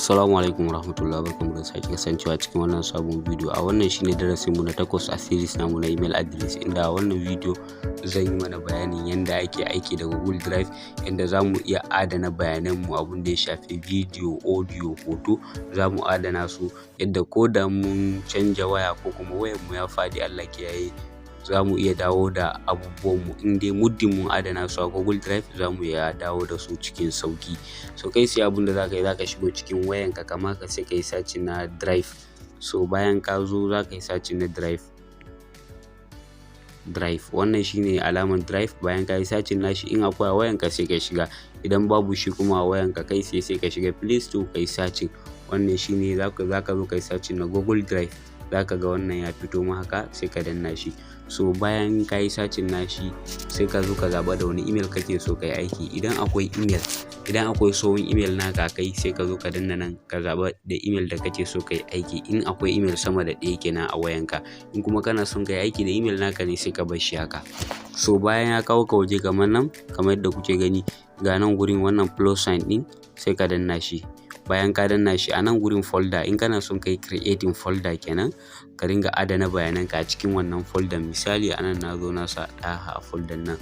Assalamu alaikum warahmatullahi wabarakatuh da sake kasancewa cikin wannan sabon bidiyo. A wannan shine darasin mu na 8 a series namu na email address, inda a wannan bidiyo zan yi mana bayanin yanda ake aiki da Google Drive, yanda zamu iya adana bayanan mu, abun da ya shafi bidiyo, audio, hoto. Zamu adana su yadda ko da mun canja waya ko kuma wayar mu ya faɗi, Allah kiyaye, zamu iya dawo da abubuwan mu in dai muddin mun adana su a Google Drive. Zamu iya dawo da su cikin sauki. So kai sai abun da zaka shigo cikin wayanka, kamar ka sai kai search na drive. So bayan ka zo zaka yi search na drive, wannan shine alaman drive. Bayan ka yi search nashi, in akwai a wayanka sai ka shiga, idan babu shi kuma a wayanka kai sai ka shiga Play Store kai search. Wannan shine zaka zo kai search na Google Drive, zaka ga wannan ya fito ma haka, sai ka danna shi. So bayan ka yi searching nashi, sai ka zo ka zaba da wani email kake so ka yi aiki. Idan akwai tsohon email naka kai, sai ka zo ka danna nan ka zaba da email da kake so ka yi aiki. In akwai email sama da ɗaya kenan a wayanka, in kuma kana son ka yi aiki da email naka ne, sai ka bar shi haka. So bayan ya kawo ka waje kamar nan, kamar yadda kuke gani ga nan gurin wannan plus sign din, sai ka danna shi. Bayan ka danna shi, a nan gurin folder, in kana son kai creating folder kenan, ka ringa adana bayananka a cikin wannan folder. Misali a nan na zo na sa ɗaha a folder nan,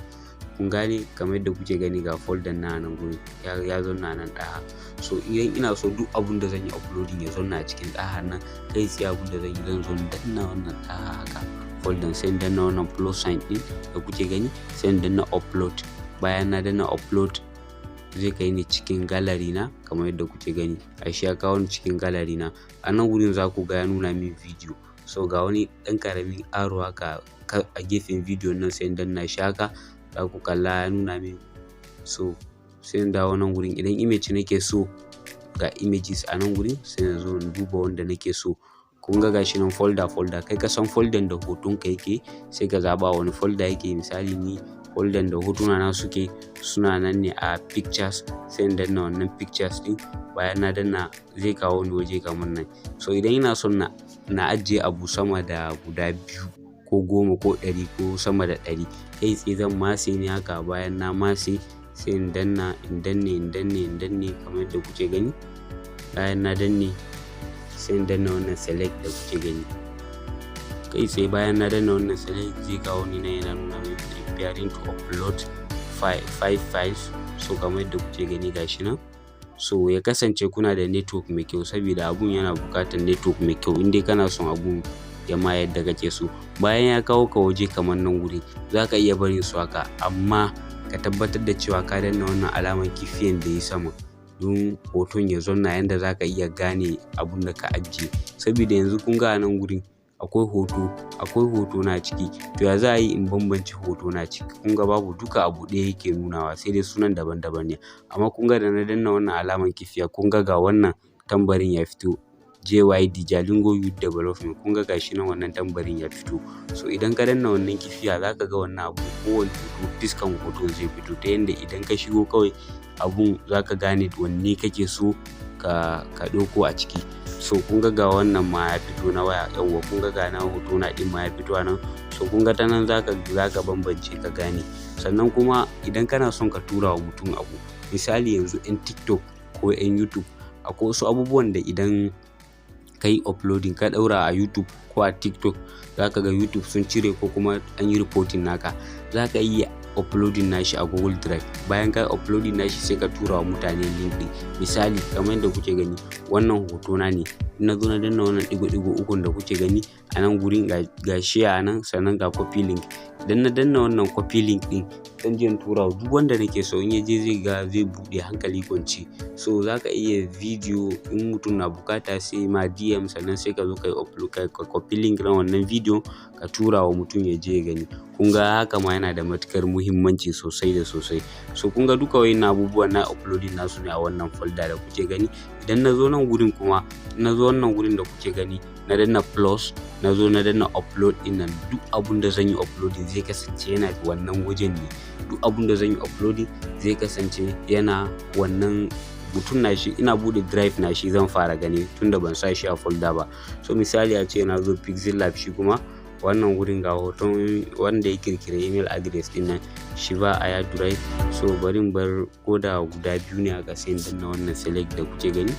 kun gane, kamar yadda kuke gani ga folder na nan gurin ya zauna nan ɗaha. So idan ina so duk abun da zan yi uploading ya zauna a cikin ɗaha nan, kai sai abun da zan yi, zan zo danna wannan ɗaha haka folder, sai danna wannan plus sign din da kuke gani, sai danna upload. Bayan na danna upload, zai kai ni cikin gallery na, kamar yadda kuke gani. Shi ya kawo ni cikin gallery na. A nan gurin za ku ga ya nuna min video. So ga wani ɗan ƙaramin arrow haka a gefen video nan, sai danna shi haka, za ku kalla ya nuna min. So sai in dawo nan gurin, idan image nake so, ga images a nan gurin, sai na zo in duba wanda nake so. Kun ga gashi nan folder, kai ka san folder da hotonka yake, sai ka zaba wani folder yake. Misali ni folder da hotuna na suna nan ne a pictures, sai in danna wannan pictures din. Bayan na danna, zai kawo ni waje kamar nan. So idan ina son na ajiye abu sama da guda 2 ko 10 ko 100 ko sama da 100, kai tsaye zan matse ne haka. Bayan na matse, sai in danne kamar yadda kuke gani. Bayan na danne, sai in danna wannan select da kuke gani. Kai tsaye bayan na danna wannan select, zai kawo ni na yana nuna min preparing to upload 5 files. So kamar yadda kuke gani gashi nan. So ya kasance kuna da network mai kyau, saboda abun yana buƙatar network mai kyau in dai kana son abun ya ma yadda kake so. Bayan ya kawo ka waje kamar nan guri, zaka iya barin su haka, amma ka tabbatar da cewa ka danna wannan alamar kifiyan da ya sama, don hoton ya zauna yanda zaka iya gane abun da ka ajiye. Saboda yanzu kun ga a nan gurin akwai hoto na ciki, to ya za a yi in bambance hoto na ciki? Kun ga babu, duka abu ɗaya yake nunawa, sai dai sunan daban-daban ne. Amma kun ga da na danna wannan alaman kifiya, kun ga wannan tambarin ya fito, JYD Jalingo Youth Development. Kun ga gashi nan wannan tambarin ya fito. So idan ka danna wannan kifiya, zaka ga wannan abu, kowane hoto fiskan hoto zai fito, ta yanda idan ka shigo kawai abun zaka gane wanne kake so ka ɗauko a ciki. So kun ga wannan ma ya fito na waya, yawwa kun ga na hoto na din ma ya fito a nan. So kun ga ta nan zaka bambance ka gane. Sannan kuma idan kana son ka tura wa mutum abu, misali yanzu 'yan TikTok ko 'yan YouTube, akwai wasu abubuwan da idan ka yi uploading ka ɗaura a YouTube ko a TikTok, zaka ga YouTube sun cire ko kuma an yi reporting naka. Zaka iya uploading nashi a Google Drive. Bayan ka uploading nashi, sai ka tura wa mutane link din. Misali kamar yadda kuke gani, wannan hoto na ne, na zo na danna wannan digo ukun da kuke gani a nan gurin, ga share a nan, sannan ga copy link. Idan na danna wannan copy link din, zan je in tura wa duk wanda nake so. In ya je zai buɗe hankali kwance. So zaka iya video, in mutum na bukata sai ma DM, sannan sai ka zo kai upload ka copy link na wannan video, ka tura wa mutum ya je ya gani. Kun ga haka ma yana da matukar muhimmanci sosai da sosai. So kun ga duka wayannan abubuwan na uploading nasu ne a wannan folder da kuke gani. Idan na zo nan gurin kuma, na zo wannan gurin da kuke gani, na danna plus, na zo na danna upload din nan, duk abun da zan yi uploading zai kasance yana wannan wajen ne. Duk abun da zan yi uploading zai kasance yana wannan mutum na shi. Ina bude drive na shi zan fara gani, tunda ban sa shi a folder ba. So misali a ce na zo Pixel Lab, shi kuma wannan gurin ga hoton wanda ya kirkire email address din nan, Shiva Aya Drive. So bari in bar koda guda biyu ne aka sai in danna wannan select da kuke gani,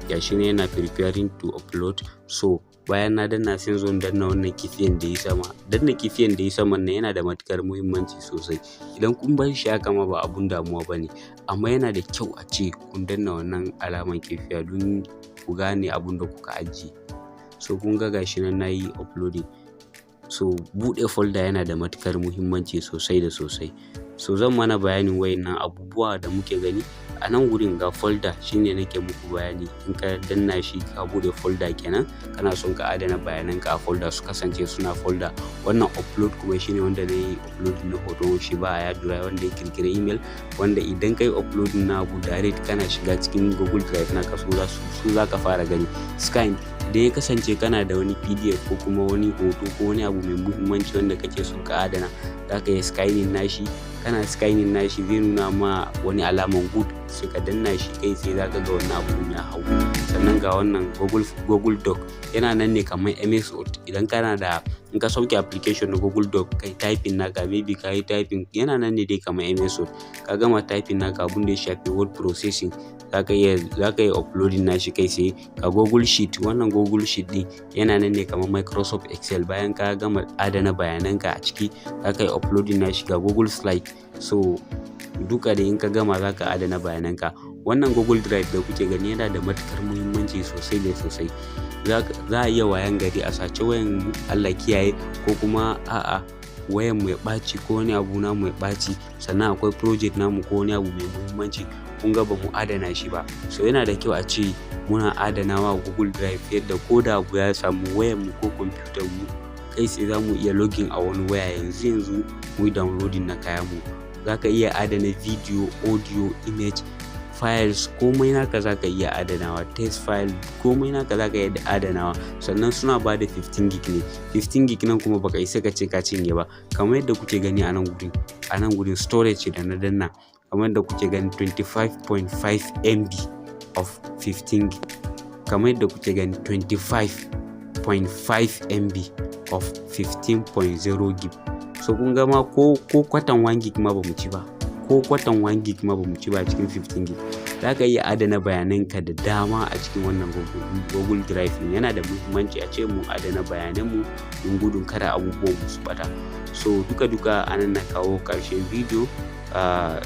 gashi ne yana preparing to upload. So bayan na danna sai in zo in danna wannan kifiyan da yi sama. Danna kifiyan da yi saman nan yana da matukar muhimmanci sosai. Idan kun bar shi haka ma ba abun damuwa bane, amma yana da kyau a ce kun danna wannan alaman kifiya don ku gane abun da kuka ajiye. So kun ga gashi nan nayi uploading. So buɗe folder yana da matukar muhimmanci sosai da sosai. So zan mana bayanin wayannan abubuwa da muke gani a nan gurin. Ga folder shine nake muku bayani, in ka danna shi ka bude folder kenan, kana son ka adana bayanan ka a folder su kasance suna folder. Wannan upload kuma shine wanda nayi upload na hoton shi ba a Yadda wanda ya kirkira email, wanda idan kai upload na abu direct kana shiga cikin Google Drive na ka su zaka fara gani. Scan idan ya kasance kana da wani PDF ko kuma wani hoto ko wani abu mai muhimmanci wanda kake son ka adana, zaka yi scanning nashi. Kana scanning nashi zai nuna ma wani alaman good, sai ka danna shi kai sai zaka ga wannan abu ya hau. Sannan ga wannan Google Doc yana nan ne kamar MS Word. Idan kana da, in ka sauke application na Google Doc kai typing naka, maybe ka yi typing, yana nan ne dai kamar MS Word. Ka gama typing naka abun da ya shafi word processing, zaka yi uploading nashi kai sai ka Google Sheet. Wannan Google Sheet din yana nan ne kamar Microsoft Excel. Bayan ka gama adana bayananka a ciki, zaka yi uploading nashi ga Google Slide. So duka da in ka gama zaka adana bayananka. Wannan Google Drive da kuke gani yana da matukar muhimmanci sosai da sosai. Za a iya wayan gari a sace wayan, Allah kiyaye, ko kuma a'a wayan mu ya ɓaci ko wani abu namu ya ɓaci, sannan akwai project namu ko wani abu mai muhimmanci kun ga ba mu adana shi ba. So yana da kyau a ce muna adanawa Google Drive yadda ko da abu ya samu wayan mu ko computer mu, kai sai za mu iya login a wani waya yanzu mu yi downloading na kayan mu. Zaka iya adana video, audio, image, files, komai naka zaka iya adanawa, text file, komai naka zaka iya adanawa. Sannan suna ba da 15 gig ne. 15 gig nan kuma baka isa ka ce ka cinye ba. Kamar yadda kuke gani a nan gurin storage da na danna, kamar yadda kuke gani 25.5 MB of 15 gig. Kamar yadda kuke gani 25.5 MB of 15.0 gig. So kun ga ma ko kwatan 1 gig ma bamu ci ba. Ko kwatan 1 gig ma bamu ci ba cikin 15 gig. Zaka iya adana bayananka da dama a cikin wannan Google Drive. Yana da muhimmanci a ce mu adana bayanan mu don gudun kada abubuwan mu su bata. So duka anan na kawo karshen video. Da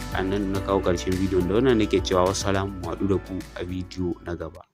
wannan nake cewa wassalamu, mu haɗu da ku a video na gaba.